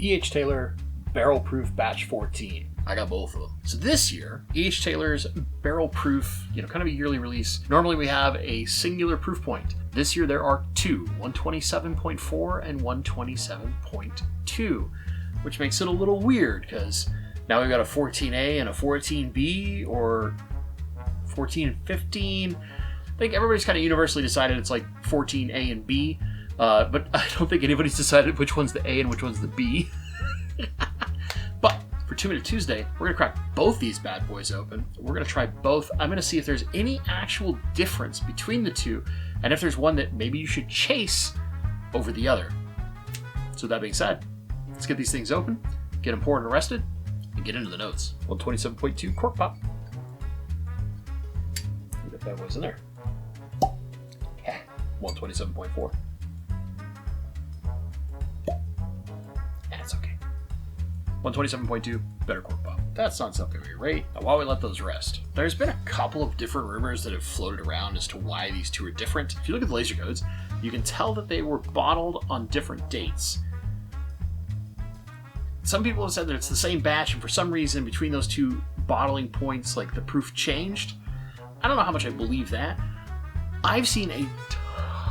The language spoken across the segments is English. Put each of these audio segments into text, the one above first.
E.H. Taylor Barrel Proof Batch 14. I got both of them. So this year, E.H. Taylor's Barrel Proof, kind of a yearly release. Normally we have a singular proof point. This year there are two, 127.4 and 127.2, which makes it a little weird because now we've got a 14A and a 14B or 14 and 15. I think everybody's kind of universally decided it's like 14A and B, but I don't think anybody's decided which one's the A and which one's the B. But for 2 Minute Tuesday, we're going to crack both these bad boys open. We're going to try both. I'm going to see if there's any actual difference between the two, and if there's one that maybe you should chase over the other. So that being said, let's get these things open, get them poured and rested, and get into the notes. 127.2 cork pop. Get that bad boys in there. 127.4. That's okay. 127.2, better cork pop. That's not something we rate. Now, while we let those rest, there's been a couple of different rumors that have floated around as to why these two are different. If you look at the laser codes, you can tell that they were bottled on different dates. Some people have said that it's the same batch, and for some reason, between those two bottling points, like the proof changed. I don't know how much I believe that. I've seen a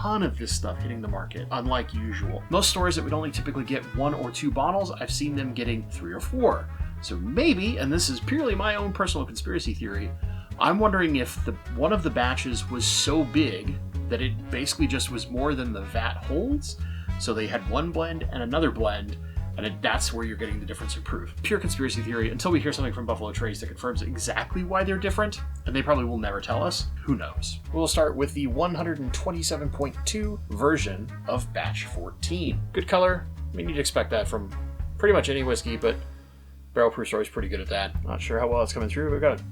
ton of this stuff hitting the market, unlike usual. Most stores that would only typically get 1 or 2 bottles, I've seen them getting 3 or 4. So maybe, and this is purely my own personal conspiracy theory, I'm wondering if one of the batches was so big that it basically just was more than the vat holds. So they had one blend and another blend, and that's where you're getting the difference in proof. Pure conspiracy theory until we hear something from Buffalo Trace that confirms exactly why they're different, and they probably will never tell us. Who knows? We'll start with the 127.2 version of Batch 14. Good color. I mean, you'd expect that from pretty much any whiskey, but Barrel Proof Story's pretty good at that. Not sure how well it's coming through. We've got a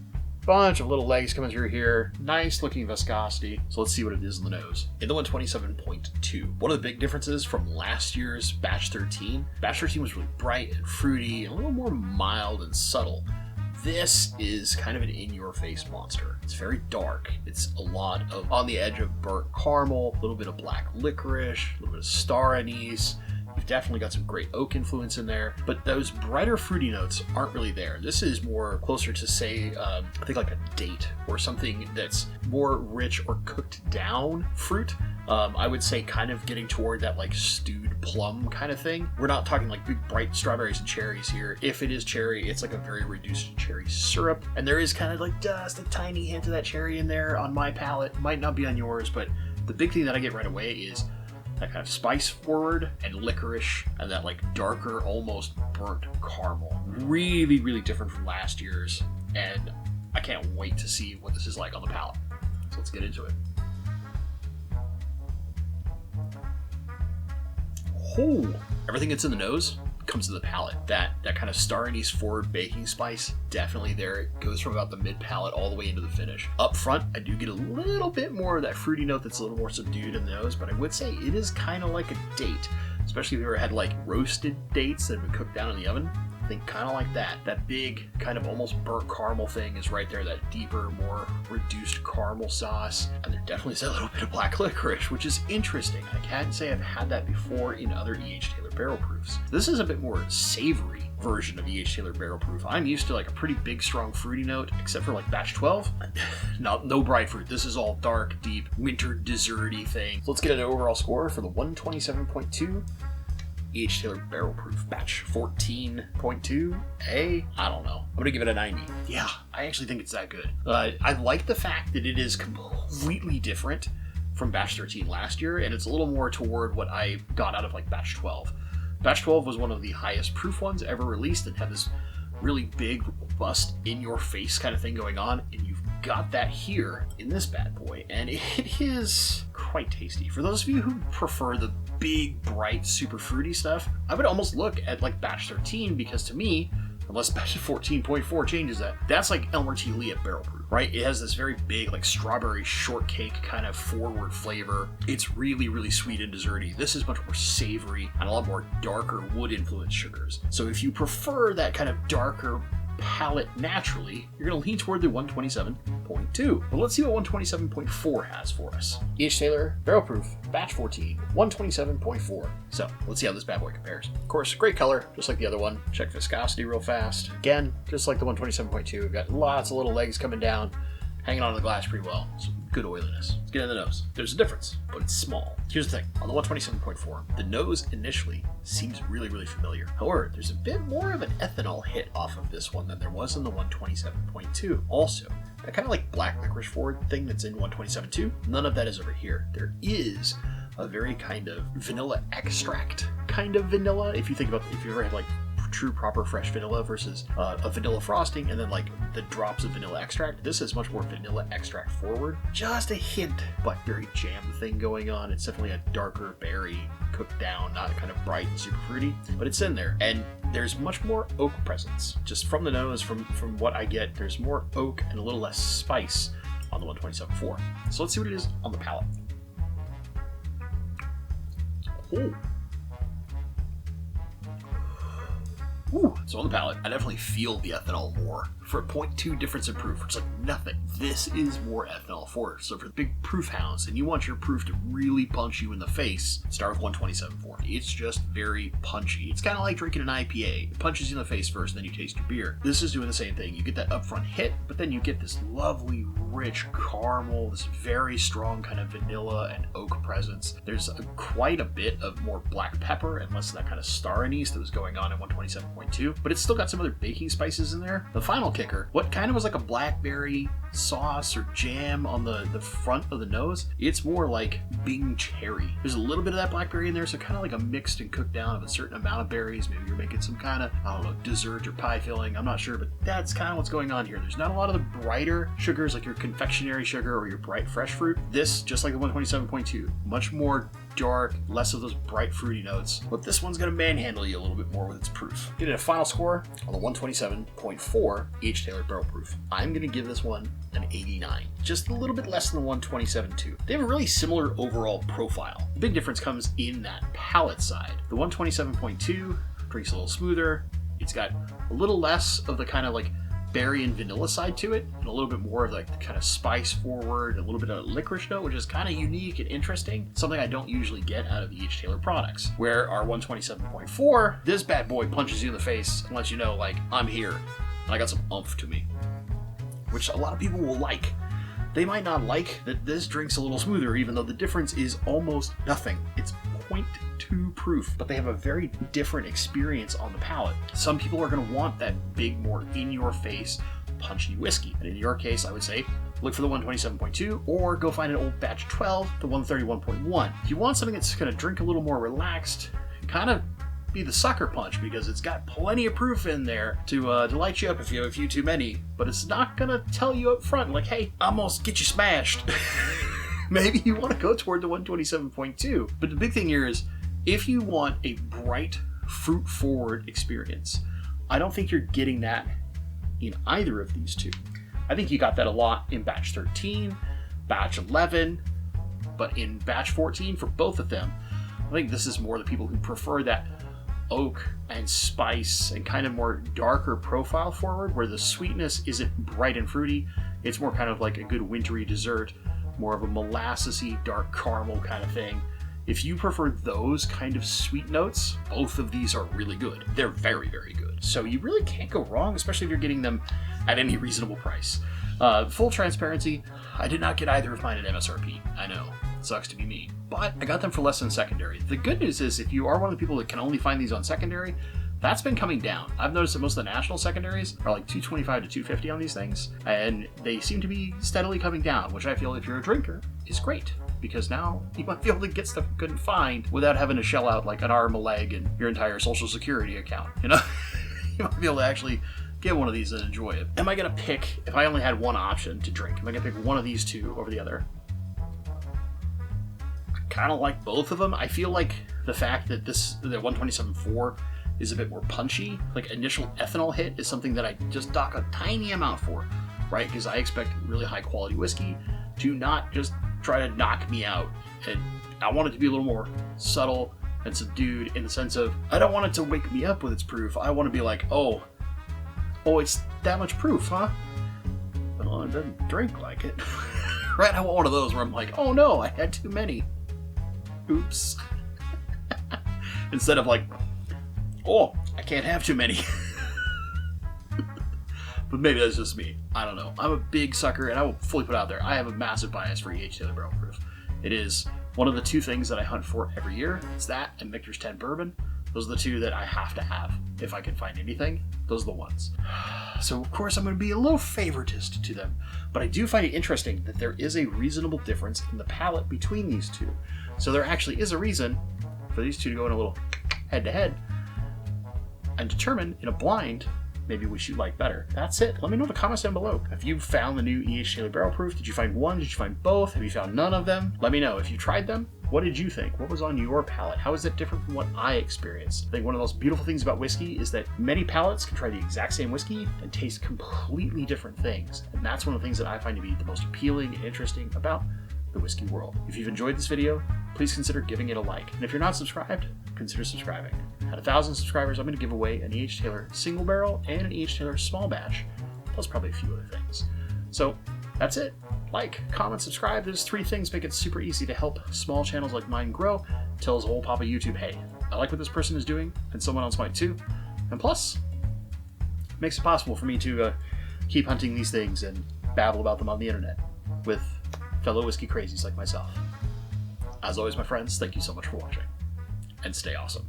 bunch of little legs coming through here. Nice looking viscosity. So let's see what it is in the nose. In the 127.2, one of the big differences from last year's Batch 13, Batch 13 was really bright and fruity and a little more mild and subtle. This is kind of an in-your-face monster. It's very dark. It's a lot of on the edge of burnt caramel, a little bit of black licorice, a little bit of star anise. You've definitely got some great oak influence in there, but those brighter fruity notes aren't really there. This is more closer to, say, I think like a date or something that's more rich or cooked down fruit. I would say kind of getting toward that like stewed plum kind of thing. We're not talking like big bright strawberries and cherries here. If it is cherry, it's like a very reduced cherry syrup, and there is kind of like just a tiny hint of that cherry in there on my palate. Might not be on yours, but the big thing that I get right away is that kind of spice forward and licorice and that like darker, almost burnt caramel. Really, really different from last year's, and I can't wait to see what this is like on the palate. So let's get into it. Oh, everything that's in the nose comes to the palate. That kind of star anise forward baking spice, definitely there. It goes from about the mid palate all the way into the finish. Up front, I do get a little bit more of that fruity note that's a little more subdued in the nose, but I would say it is kind of like a date, especially if you ever had like roasted dates that have been cooked down in the oven. I think kind of like that. That big kind of almost burnt caramel thing is right there, that deeper, more reduced caramel sauce. And there definitely is a little bit of black licorice, which is interesting. I can't say I've had that before in other E.H. Taylor barrel proofs. This is a bit more savory version of E.H. Taylor barrel proof. I'm used to like a pretty big, strong fruity note, except for like batch 12. No bright fruit. This is all dark, deep, winter desserty thing. So let's get an overall score for the 127.2 E.H. Taylor Barrel Proof Batch 14.2 A. I don't know. I'm gonna give it a 90. Yeah, I actually think it's that good. I like the fact that it is completely different from Batch 13 last year, and it's a little more toward what I got out of like Batch 12. Batch 12 was one of the highest proof ones ever released and had this really big, robust, in-your-face kind of thing going on, and you've got that here in this bad boy, and it is quite tasty. For those of you who prefer the big, bright, super fruity stuff, I would almost look at like Batch 13, because to me, unless Batch 14.4 changes that, that's like Elmer T. Lee at barrel proof, right? It has this very big, like strawberry shortcake kind of forward flavor. It's really, really sweet and desserty. This is much more savory and a lot more darker wood influenced sugars. So if you prefer that kind of darker, palate naturally, you're going to lean toward the 127.2. But let's see what 127.4 has for us. H. Taylor Barrel Proof Batch 14, 127.4. So let's see how this bad boy compares. Of course, great color, just like the other one. Check viscosity real fast. Again, just like the 127.2, we've got lots of little legs coming down, hanging onto the glass pretty well. So good oiliness. Let's get in the nose. There's a difference, but it's small. Here's the thing. On the 127.4, the nose initially seems really, really familiar. However, there's a bit more of an ethanol hit off of this one than there was in the 127.2. Also, that kind of like black licorice forward thing that's in 127.2, none of that is over here. There is a very kind of vanilla extract kind of vanilla. If you think about, if you ever had like true proper fresh vanilla versus a vanilla frosting and then like the drops of vanilla extract, this is much more vanilla extract forward. Just a hint blackberry jam thing going on. It's definitely a darker berry cooked down, not kind of bright and super fruity, but it's in there. And there's much more oak presence. Just from the nose, from what I get, there's more oak and a little less spice on the 127.4. So let's see what it is on the palate. Oh. Ooh, so on the palate, I definitely feel the ethanol more. For a 0.2 difference in proof, it's like nothing. This is more ethanol forward. So for the big proof hounds, and you want your proof to really punch you in the face, start with 127.4. It's just very punchy. It's kind of like drinking an IPA. It punches you in the face first, then you taste your beer. This is doing the same thing. You get that upfront hit, but then you get this lovely, rich caramel, this very strong kind of vanilla and oak presence. There's quite a bit of more black pepper and less of that kind of star anise that was going on in 127.2, but it's still got some other baking spices in there. The final kicker, what kind of was like a blackberry sauce or jam on the front of the nose, it's more like Bing cherry. There's a little bit of that blackberry in there, so kind of like a mixed and cooked down of a certain amount of berries. Maybe you're making some kind of, I don't know, dessert or pie filling, I'm not sure, but that's kind of what's going on here. There's not a lot of the brighter sugars like your confectionery sugar or your bright fresh fruit. This, just like the 127.2, much more dark, less of those bright fruity notes, but this one's going to manhandle you a little bit more with its proof. Getting a final score on the 127.4 H. Taylor Barrel Proof. I'm going to give this one an 89, just a little bit less than the 127.2. They have a really similar overall profile. The big difference comes in that palate side. The 127.2 drinks a little smoother. It's got a little less of the kind of like berry and vanilla side to it, and a little bit more of like the kind of spice forward, a little bit of a licorice note, which is kind of unique and interesting. Something I don't usually get out of the H. Taylor products. Where our 127.4, this bad boy punches you in the face and lets you know, like, I'm here, and I got some oomph to me. Which a lot of people will like. They might not like that this drink's a little smoother, even though the difference is almost nothing. It's 0.2 proof, but they have a very different experience on the palate. Some people are going to want that big, more in-your-face, punchy whiskey. And in your case, I would say, look for the 127.2 or go find an old batch 12, the 131.1. If you want something that's going to drink a little more relaxed, kind of be the sucker punch, because it's got plenty of proof in there to light you up if you have a few too many, but it's not going to tell you up front, like, hey, I'm going to get you smashed. Maybe you want to go toward the 127.2. But the big thing here is, if you want a bright, fruit-forward experience, I don't think you're getting that in either of these two. I think you got that a lot in batch 13, batch 11, but in batch 14, for both of them, I think this is more the people who prefer that oak and spice and kind of more darker profile forward, where the sweetness isn't bright and fruity. It's more kind of like a good wintry dessert, more of a molassesy dark caramel kind of thing. If you prefer those kind of sweet notes, both of these are really good. They're very, very good. So you really can't go wrong, especially if you're getting them at any reasonable price. Full transparency, I did not get either of mine at MSRP. I know, it sucks to be me, but I got them for less than secondary. The good news is, if you are one of the people that can only find these on secondary, that's been coming down. I've noticed that most of the national secondaries are like $225 to $250 on these things, and they seem to be steadily coming down, which I feel, if you're a drinker, is great, because now you might be able to get stuff you couldn't find without having to shell out like an arm, a leg, and your entire Social Security account, you know? You might be able to actually get one of these and enjoy it. Am I going to pick, if I only had one option to drink, am I going to pick one of these two over the other? I kind of like both of them. I feel like the fact that the 127.4 is a bit more punchy, like initial ethanol hit, is something that I just dock a tiny amount for, right? Because I expect really high quality whiskey to not just try to knock me out. And I want it to be a little more subtle and subdued, in the sense of, I don't want it to wake me up with its proof. I want to be like, oh, Oh, it's that much proof, huh? Well, it doesn't drink like it. Right, I want one of those where I'm like, oh no, I had too many. Oops. Instead of like, oh, I can't have too many. But maybe that's just me. I don't know. I'm a big sucker, and I will fully put out there, I have a massive bias for E.H. Taylor Barrel Proof. It is one of the two things that I hunt for every year. It's that and Michter's 10 Bourbon. Those are the two that I have to have. If I can find anything, those are the ones. So, of course, I'm going to be a little favoritist to them. But I do find it interesting that there is a reasonable difference in the palate between these two. So there actually is a reason for these two to go in a little head-to-head and determine in a blind maybe which you like better. That's it. Let me know in the comments down below. Have you found the new E.H. Taylor Barrel Proof? Did you find one? Did you find both? Have you found none of them? Let me know. If you tried them, what did you think? What was on your palate? How is it different from what I experienced? I think one of the most beautiful things about whiskey is that many palates can try the exact same whiskey and taste completely different things. And that's one of the things that I find to be the most appealing and interesting about the whiskey world. If you've enjoyed this video, please consider giving it a like. And if you're not subscribed, consider subscribing. At 1,000 subscribers, I'm going to give away an E.H. Taylor single barrel and an E.H. Taylor small batch, plus probably a few other things. So that's it. Like, comment, subscribe. There's 3 things make it super easy to help small channels like mine grow. Tells old Papa YouTube, hey, I like what this person is doing, and someone else might too. And plus, makes it possible for me to keep hunting these things and babble about them on the internet with fellow whiskey crazies like myself. As always, my friends, thank you so much for watching, and stay awesome.